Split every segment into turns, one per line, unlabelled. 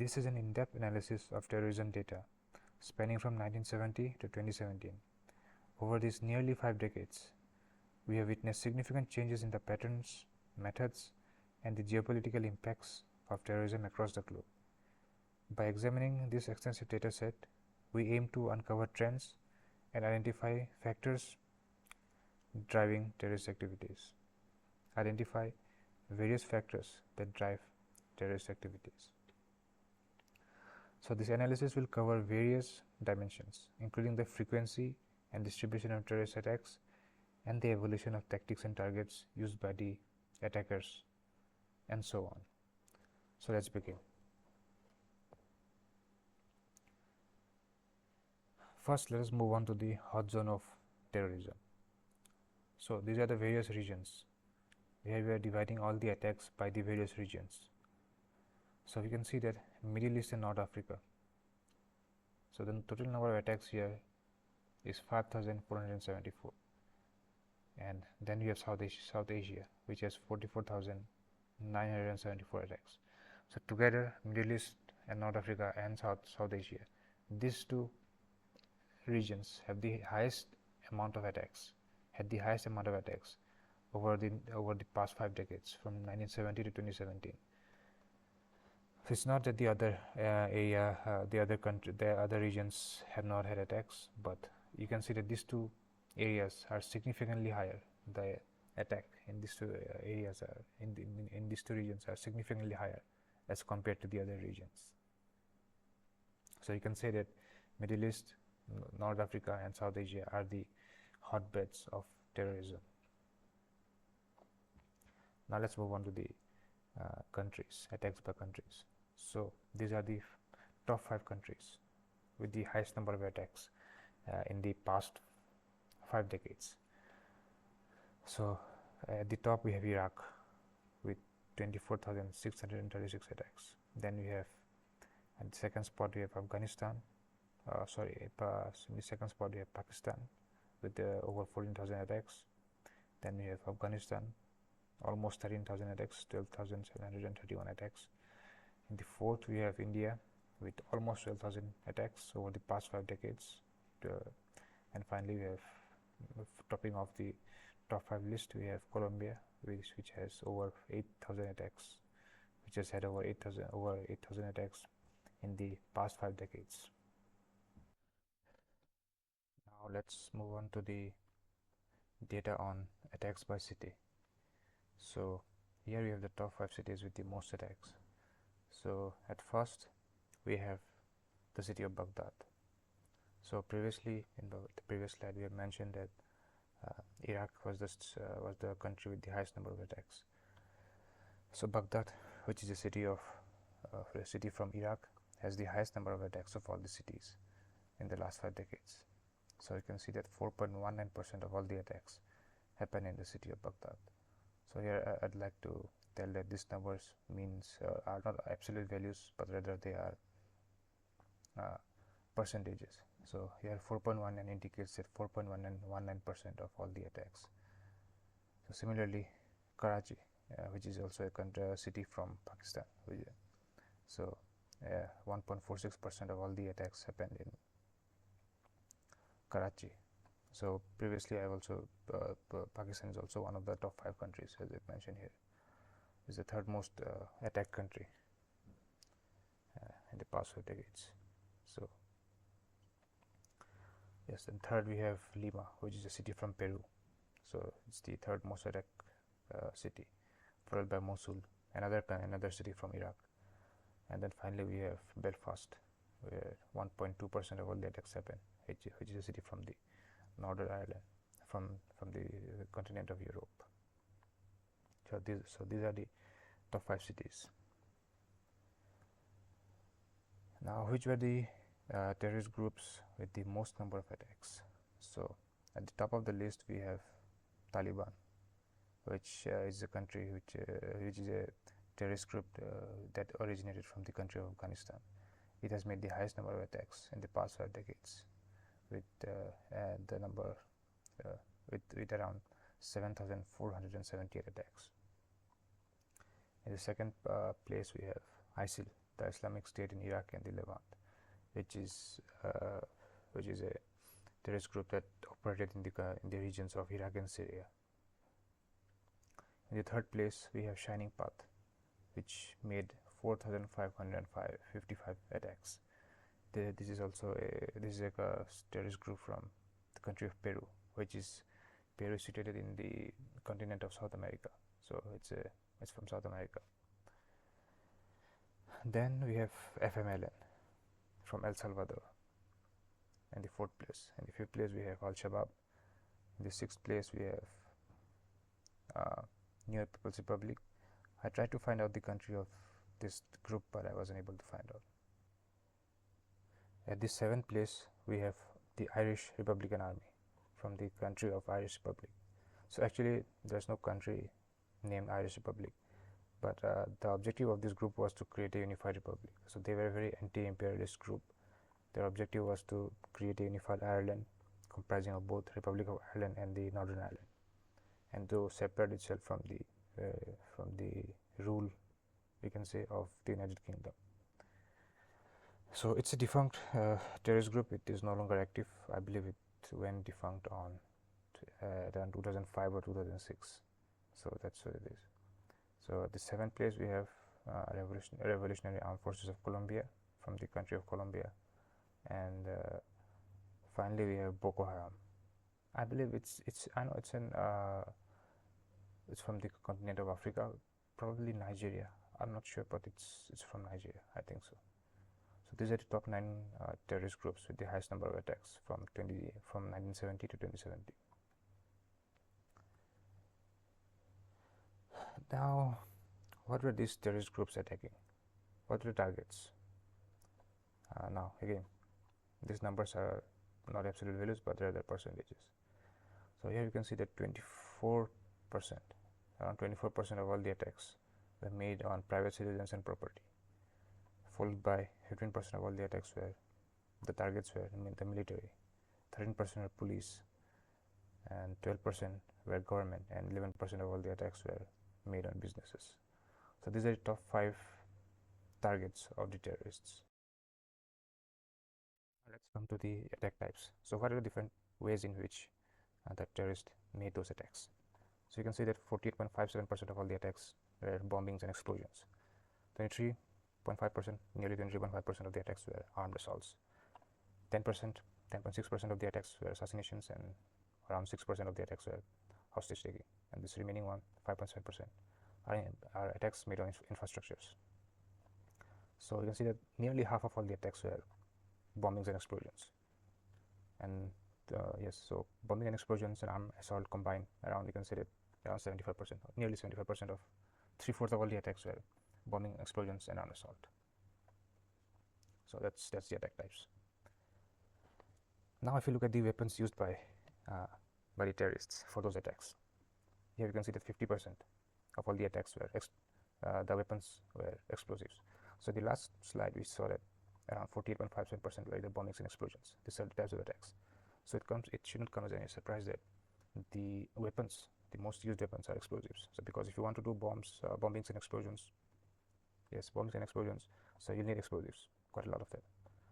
This is an in-depth analysis of terrorism data spanning from 1970 to 2017. Over these nearly 5 decades, we have witnessed significant changes in the patterns, methods, and the geopolitical impacts of terrorism across the globe. By examining this extensive data set, we aim to uncover trends and identify factors driving terrorist activities. Identify various factors that drive terrorist activities. So this analysis will cover various dimensions, including the frequency and distribution of terrorist attacks and the evolution of tactics and targets used by the attackers, and so on. So let's begin. First, let us move on to the hot zone of terrorism. So these are the various regions. Here we are dividing all the attacks by the various regions. So we can see that Middle East and North Africa. So the total number of attacks here is 5,474, and then we have South Asia, which has 44,974 attacks. So together, Middle East and North Africa and South Asia, these two regions have the highest amount of attacks. Over the past 5 decades, from 1970 to 2017. So it's not that the other the other regions have not had attacks, but you can see that these two areas are significantly higher. The attack in these two areas are in these two regions are significantly higher as compared to the other regions. So you can say that Middle East, North Africa, and South Asia are the hotbeds of terrorism. Now let's move on to the countries, attacks by countries. So these are the top 5 countries with the highest number of attacks in the past 5 decades. So at the top we have Iraq with 24,636 attacks. Then we have, at the second spot we have Afghanistan. In the second spot we have Pakistan with over 14,000 attacks. Then we have Afghanistan, almost 13,000 attacks, 12,731 attacks. In the fourth, we have India with almost 12,000 attacks over the past 5 decades. And finally, we have, topping off the top 5 list, we have Colombia, which has over 8,000 attacks, which has had over 8,000 attacks in the past 5 decades. Now let's move on to the data on attacks by city. So here we have the top 5 cities with the most attacks. So at first we have the city of Baghdad. So previously, in the previous slide, we have mentioned that Iraq was the country with the highest number of attacks. So Baghdad, which is a city from Iraq, has the highest number of attacks of all the cities in the last 5 decades. So you can see that 4.19% of all the attacks happen in the city of Baghdad. So here I'd like to tell that these numbers are not absolute values, but rather they are percentages. So here 4.19 indicates that 4.19% of all the attacks. So similarly, Karachi, which is also a city from Pakistan, 1.46% of all the attacks happened in Karachi. So previously I have also Pakistan is also one of the top 5 countries, as I mentioned here. Is the third most attacked country in the past 5 decades. So yes, and third we have Lima, which is a city from Peru. So it's the third most attacked city, followed by Mosul, another city from Iraq, and then finally we have Belfast, where 1.2% of all the attacks happen, which is a city from the Northern Ireland, from the continent of Europe. So these are the top 5 cities. Now, which were the terrorist groups with the most number of attacks? So at the top of the list we have Taliban, which is a country which is a terrorist group that originated from the country of Afghanistan. It has made the highest number of attacks in the past 5 decades, with the number with around 7,478 attacks. In the second place we have ISIL, the Islamic State in Iraq and the Levant, which is a terrorist group that operated in the regions of Iraq and Syria. In the third place, we have Shining Path, which made 4,555 attacks. This is also a terrorist group from the country of Peru, which is Peru is situated in the continent of South America, so it's from South America. Then we have FMLN from El Salvador in the fourth place. In the fifth place, we have Al Shabaab. In the sixth place, we have New People's Republic. I tried to find out the country of this group, but I wasn't able to find out. At the seventh place, we have the Irish Republican Army from the country of Irish Republic. So actually, there's no country named Irish Republic, but the objective of this group was to create a unified republic. So they were a very anti-imperialist group. Their objective was to create a unified Ireland comprising of both Republic of Ireland and the Northern Ireland, and to separate itself from the rule, we can say, of the United Kingdom. So it's a defunct terrorist group. It is no longer active. I believe it went defunct on around 2005 or 2006. So that's what it is. So at the seventh place, we have Revolutionary Armed Forces of Colombia from the country of Colombia, and finally we have Boko Haram. I believe it's from the continent of Africa, probably Nigeria. I'm not sure, but it's from Nigeria. I think so. So these are the top 9 terrorist groups with the highest number of attacks from 1970 to 2070. Now, what were these terrorist groups attacking? What were the targets? Now, again, these numbers are not absolute values, but they are the percentages. So here you can see that 24%, around 24% of all the attacks were made on private citizens and property, followed by 15% of all the attacks were the targets were the military, 13% were police, and 12% were government, and 11% of all the attacks were made on businesses. So these are the top 5 targets of the terrorists. Let's come to the attack types. So what are the different ways in which the terrorists made those attacks? So you can see that 48.57% of all the attacks were bombings and explosions. 23.5%, nearly 23.5% of the attacks were armed assaults. 10%, 10.6% of the attacks were assassinations, and around 6% of the attacks were hostage taking. And this remaining one, 5.7%, are attacks made on infrastructures. So you can see that nearly half of all the attacks were bombings and explosions. And yes, so bombing and explosions and armed assault combined, around, you can say that around 75%, nearly 75% of 3/4 of all the attacks were bombing, explosions, and armed assault. So that's the attack types. Now, if you look at the weapons used by the terrorists for those attacks, here you can see that 50% of all the attacks were the weapons were explosives. So the last slide we saw that around 48.57% were the bombings and explosions. These are the types of attacks. So it shouldn't come as any surprise that the weapons, the most used weapons, are explosives. So because if you want to do bombings and explosions, yes, bombings and explosions, so you need explosives, quite a lot of them.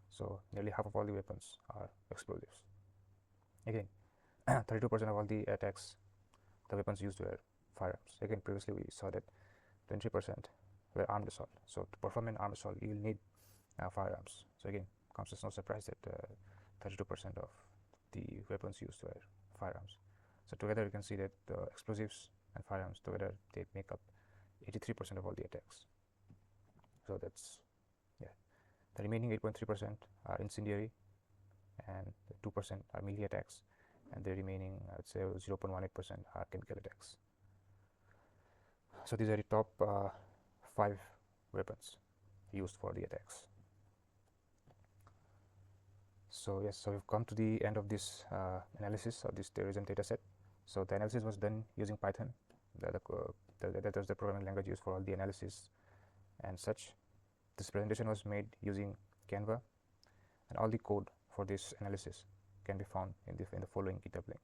So nearly half of all the weapons are explosives. Again, 32% of all the attacks, the weapons used were firearms. Again, previously we saw that 20% were armed assault. So to perform an armed assault, you will need firearms. So again, comes as no surprise that 32% of the weapons used were firearms. So together you can see that explosives and firearms together, they make up 83% of all the attacks. So that's, yeah. The remaining 8.3% are incendiary, and 2% are melee attacks, and the remaining, I would say, 0.18% are chemical attacks. So these are the top 5 weapons used for the attacks. So yes, so we've come to the end of this analysis of this terrorism data set. So the analysis was done using Python. That was the programming language used for all the analysis and such. This presentation was made using Canva, and all the code for this analysis can be found in the following GitHub link.